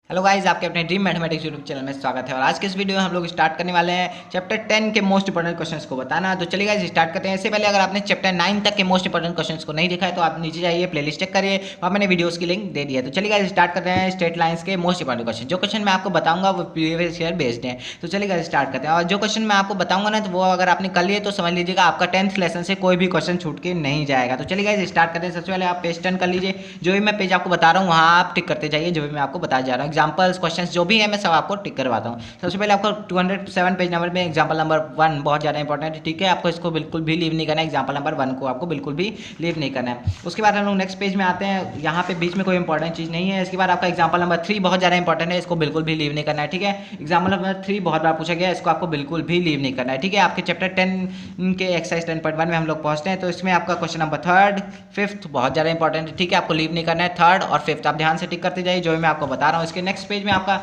Hello guys, आपके अपने dream mathematics YouTube channel में स्वागत है। और आज के इस वीडियो में हम लोग स्टार्ट करने वाले हैं चैप्टर 10 के मोस्ट इंपॉर्टेंट क्वेश्चंस को बताना। तो चलिए गाइस स्टार्ट करते हैं। इससे पहले अगर आपने चैप्टर 9 तक के मोस्ट इंपॉर्टेंट क्वेश्चंस को नहीं देखा है तो आप नीचे जाइए, प्लेलिस्ट चेक करिए, वहाँ मैंने वीडियोस की लिंक दे दी है। तो चलिए गाइस स्टार्ट करते हैं स्ट्रेट लाइन्स के मोस्ट इंपॉर्टेंट क्वेश्चन। जो क्वेश्चन मैं आपको बताऊंगा वो प्रीवियस ईयर बेस्ड है। तो चलिए गाइस स्टार्ट करते हैं। और जो क्वेश्चन मैं आपको बताऊंगा ना, तो वो अगर आपने कर लिए तो समझ लीजिएगा आपका 10th लेसन से कोई भी क्वेश्चन छूट के नहीं जाएगा। तो चलिए गाइस स्टार्ट करते हैं। सबसे पहले आप पेज 10 कर लीजिए। जो भी मैं पेज आपको बता रहा हूँ वहाँ आप टिक करते जाइए, जो भी मैं आपको बता जा रहा हूँ। एग्जाम्पल्स क्वेश्चन जो भी है मैं सब आपको टिक करवाता हूँ। सबसे पहले आपको 207 पेज नंबर में एग्जांपल नंबर 1 बहुत ज़्यादा इंपॉर्टेंट है, ठीक है। आपको इसको बिल्कुल भी लीव नहीं करना है। एग्जांपल नंबर 1 को आपको बिल्कुल भी लीव नहीं करना है। उसके बाद हम लोग नेक्स्ट पेज में आते हैं। यहाँ पे बीच में कोई इंपॉर्टेंट चीज़ नहीं है। इसके बाद आपका एग्जांपल नंबर 3 बहुत ज़्यादा इंपॉर्टेंट है, इसको बिल्कुल भी लीव नहीं करना है, ठीक है। एग्जाम्पल नंबर 3 बहुत बार पूछा गया, इसको आपको बिल्कुल भी लीव नहीं करना है, ठीक है। आपके चैप्टर 10 के एक्सरसाइज 10.1 में हम लोग पहुँचते हैं। तो इसमें आपका क्वेश्चन नंबर 3, 5th बहुत ज़्यादा इंपॉर्टेंट है, ठीक है। आपको लीव नहीं करना है 3rd और 5th। आप ध्यान से टिक करते जाइए जो मैं आपको बता रहा हूँ। इसके नेक्स्ट पेज में आपका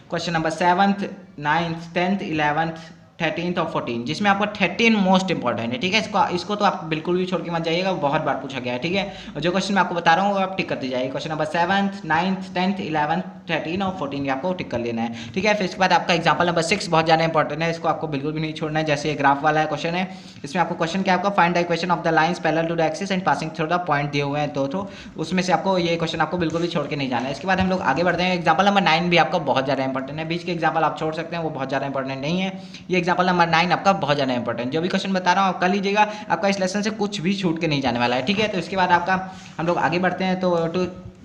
question number 7th, 9th, 10th, 11th, 13th और 14, जिसमें आपका 13 मोस्ट इंपॉर्टेंट है, ठीक है। इसको तो आप बिल्कुल भी छोड़ के मत जाइएगा, बहुत बार पूछा गया है, ठीक है। और जो क्वेश्चन मैं आपको बता रहा हूँ वो आप टिक करते जाइए। Question number 7th, 9th, 10th, 11th, 13 और 14 आपको टिक कर लेना है, ठीक है। फिर इसके बाद आपका एग्जाम्पल नंबर 6 बहुत ज़्यादा इंपॉर्टेंट है, इसको आपको बिल्कुल भी नहीं छोड़ना है। जैसे ग्राफ वाला क्वेश्चन है, इसमें आपको क्वेश्चन क्या आपका find the equation of the lines parallel to the axis and passing through the point दिए हुए हैं तो उसमें से आपको ये क्वेश्चन आपको बिल्कुल भी छोड़ के नहीं जाना है। इसके बाद हम लोग आगे बढ़ते हैं। एग्जाम्पल नंबर 9 भी आपका बहुत ज़्यादा इंपॉर्टेंट है। बीच के एग्जाम्पल आप छोड़ सकते हैं, वो बहुत ज़्यादा इंपॉर्टेंट नहीं है। ये एग्जाम्पल नंबर 9 आपका बहुत ज़्यादा इंपॉर्टेंट, जो भी क्वेश्चन बता रहा हूँ आप कर लीजिएगा, आपका इस लेसन से कुछ भी छूट के नहीं जाने वाला है, ठीक है। तो इसके बाद आपका हम लोग आगे बढ़ते हैं। तो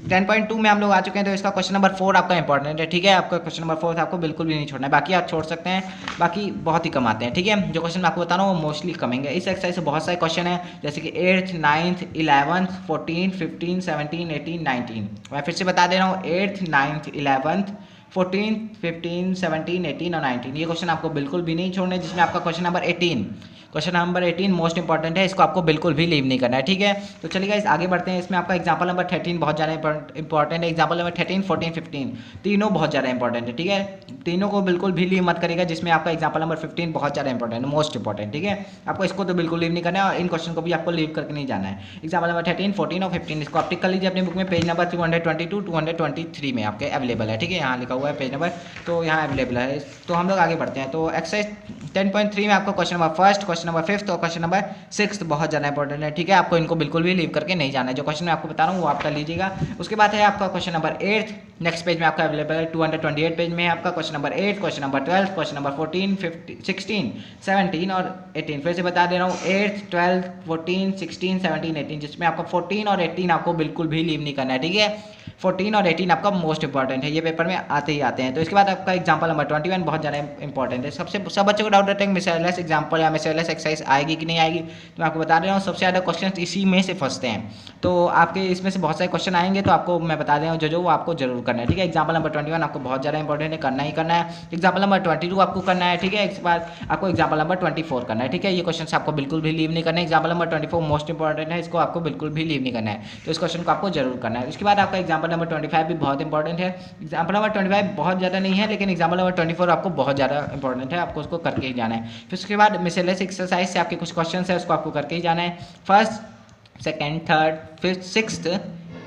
10.2 में हम लोग आ चुके हैं। तो इसका क्वेश्चन नंबर 4 आपका इंपॉर्टेंट है, ठीक है। आपका क्वेश्चन नंबर 4 आपको बिल्कुल भी नहीं छोड़ना है, बाकी आप छोड़ सकते हैं, बाकी बहुत ही कम आते हैं, ठीक है। जो क्वेश्चन मैं आपको बता रहा हूँ वो मोस्टली कमेंगे। इस एक्सरसाइज से बहुत सारे क्वेश्चन है, जैसे कि 8th, 9th, 11th, 14, 15, 17, 18, 19। मैं फिर से बता दे रहा हूँ 8th, 9th, 11th, 14, 15, 17, 18 और 19। ये क्वेश्चन आपको बिल्कुल भी नहीं छोड़ने, जिसमें आपका क्वेश्चन नंबर 18 मोस्ट इंपॉर्टेंट है, इसको आपको बिल्कुल भी लीव नहीं करना है, ठीक है। तो चलिए गाइस आगे बढ़ते हैं। इसमें आपका एग्जांपल नंबर 13 बहुत ज़्यादा इंपॉर्टेंट है। एग्जांपल नंबर 13, 14, 15 तीनों बहुत ज़्यादा इंपॉर्टेंट है, ठीक है। तीनों को बिल्कुल भी लीव मत करेगा, जिसमें आपका एग्जांपल नंबर 15 बहुत ज़्यादा इंपॉर्टेंट है, मोस्ट इंपॉर्टेंट, ठीक है। आपको इसको तो बिल्कुल लीव नहीं करना है और इन क्वेश्चन को भी आपको लीव करके नहीं जाना है। एग्जांपल नंबर 13, 14 और 15 इसको आप टिक कर लीजिए अपनी बुक में। पेज नंबर 222, 223 में आपके अवेलेबल है, ठीक है। यहाँ लिखा हुआ है पेज नंबर, तो यहाँ अवेलेबल है। तो हम लोग आगे बढ़ते हैं। तो एक्सरसाइज 10.3 में आपको question number 1, question number 5th और क्वेश्चन नंबर 6 बहुत ज़्यादा इंपॉर्टेंट है, ठीक है। आपको इनको बिल्कुल भी लीव करके नहीं जाना है। जो क्वेश्चन मैं आपको बता रहा हूँ वो आप कर लीजिएगा। उसके बाद है आपका क्वेश्चन नंबर 8, नेक्स्ट पेज में आपका अवेलेबल है। 228 पेज में है आपका question number 8, question number 12, question number 14, 15, 16, 17 और 18। फिर से बता दे रहा हूँ 8, 12, 14, 16, 17, 18, जिसमें आपका 14 और 18 आपको बिल्कुल भी लीव नहीं करना है, ठीक है। 14 और 18 आपका मोस्ट इंपॉर्टेंट है, ये पेपर में आते ही आते हैं। तो इसके बाद आपका एग्जांपल नंबर 21 बहुत ज़्यादा इंपॉर्टेंट है। सब बच्चों को डाउट रहता है मिसलेनियस एग्जांपल या मिसलेनियस एक्सरसाइज आएगी कि नहीं आएगी। तो मैं आपको बता रहा हूँ सबसे ज़्यादा क्वेश्चन इसी में से फंसते हैं। तो आपके इसमें से बहुत सारे क्वेश्चन आएंगे, तो आपको मैं बता रहा हूँ जो वो आपको जरूर करना है, ठीक है। एग्जाम्पल नंबर 21 आपको बहुत ज़्यादा इंपॉर्टेंट है, करना ही करना है। एग्जाम्पल नंबर 22 आपको करना है, ठीक है। इसके बाद आपको एग्जाम्पल नंबर 24 करना है, ठीक है। ये क्वेश्चन आपको बिल्कुल भी लीव नहीं करना है। एग्जाम्पल नंबर 24 मोस्ट इंपॉर्टेंट है, इसको आपको बिल्कुल भी लीव नहीं करना है। तो इस क्वेश्चन को आपको जरूर करना है। उसके बाद आपका एग्जाम्पल नंबर 25 भी बहुत इंपॉर्टेंट है। एग्जाम्पल नंबर 25 बहुत ज़्यादा नहीं है, लेकिन एग्जाम्पल नंबर 24 आपको बहुत ज़्यादा इंपॉर्टेंट है, आपको उसको करके ही जाना है। फिर उसके बाद मिसलेनियस एक्सरसाइज से आपके कुछ क्वेश्चन है, उसको आपको करके ही जाना है। First, second, third, fifth, sixth,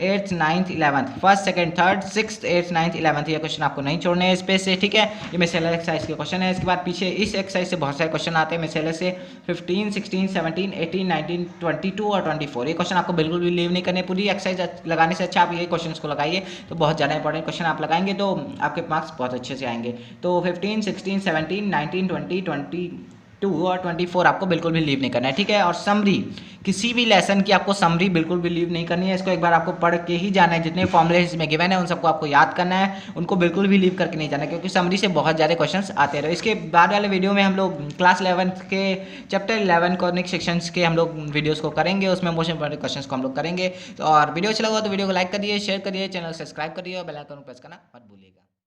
8th, 9th, 11th, first, second, third, 6th, 8th, 9th, 11th, ये क्वेश्चन आपको नहीं छोड़ने हैं स्पेस से, ठीक है। ये मिसलेनियस एक्सरसाइज के क्वेश्चन है। इसके बाद पीछे इस एक्सरसाइज से बहुत सारे क्वेश्चन आते हैं मिसलेनियस से 15, 16, 17, 18, 19, 22 और 24। ये क्वेश्चन आपको बिल्कुल भी लीव नहीं करने। पूरी एक्सरसाइज लगाने से अच्छा आप ये क्वेश्चन को लगाइए, तो बहुत ज़्यादा इंपॉर्टेंट क्वेश्चन आप लगाएंगे तो आपके मार्क्स बहुत अच्छे से आएंगे। तो 15, 16, 17, 19, 20, 22 और 24 आपको बिल्कुल भी लीव नहीं करना है, ठीक है। और समरी, किसी भी लेसन की आपको समरी बिल्कुल भी लीव नहीं करनी है। इसको एक बार आपको पढ़ के ही जाना है। जितने फॉर्मूले इसमें गिवन है उन सबको आपको याद करना है, उनको बिल्कुल भी लीव करके नहीं जाना है, क्योंकि समरी से बहुत ज़्यादा क्वेश्चंस आते रहे। इसके बाद वाले वीडियो में हम लोग क्लास 11th के चैप्टर 11 कॉर्निक सेक्शंस के हम लोग वीडियोज़ को करेंगे, उसमें मोस्ट इंपॉर्टेंट क्वेश्चन को हम लोग करेंगे। तो और वीडियो अच्छा लगा तो वीडियो को लाइक करिए, शेयर करिए, चैनल सब्सक्राइब करिए और बेल आइकन प्रेस करना मत भूलिएगा।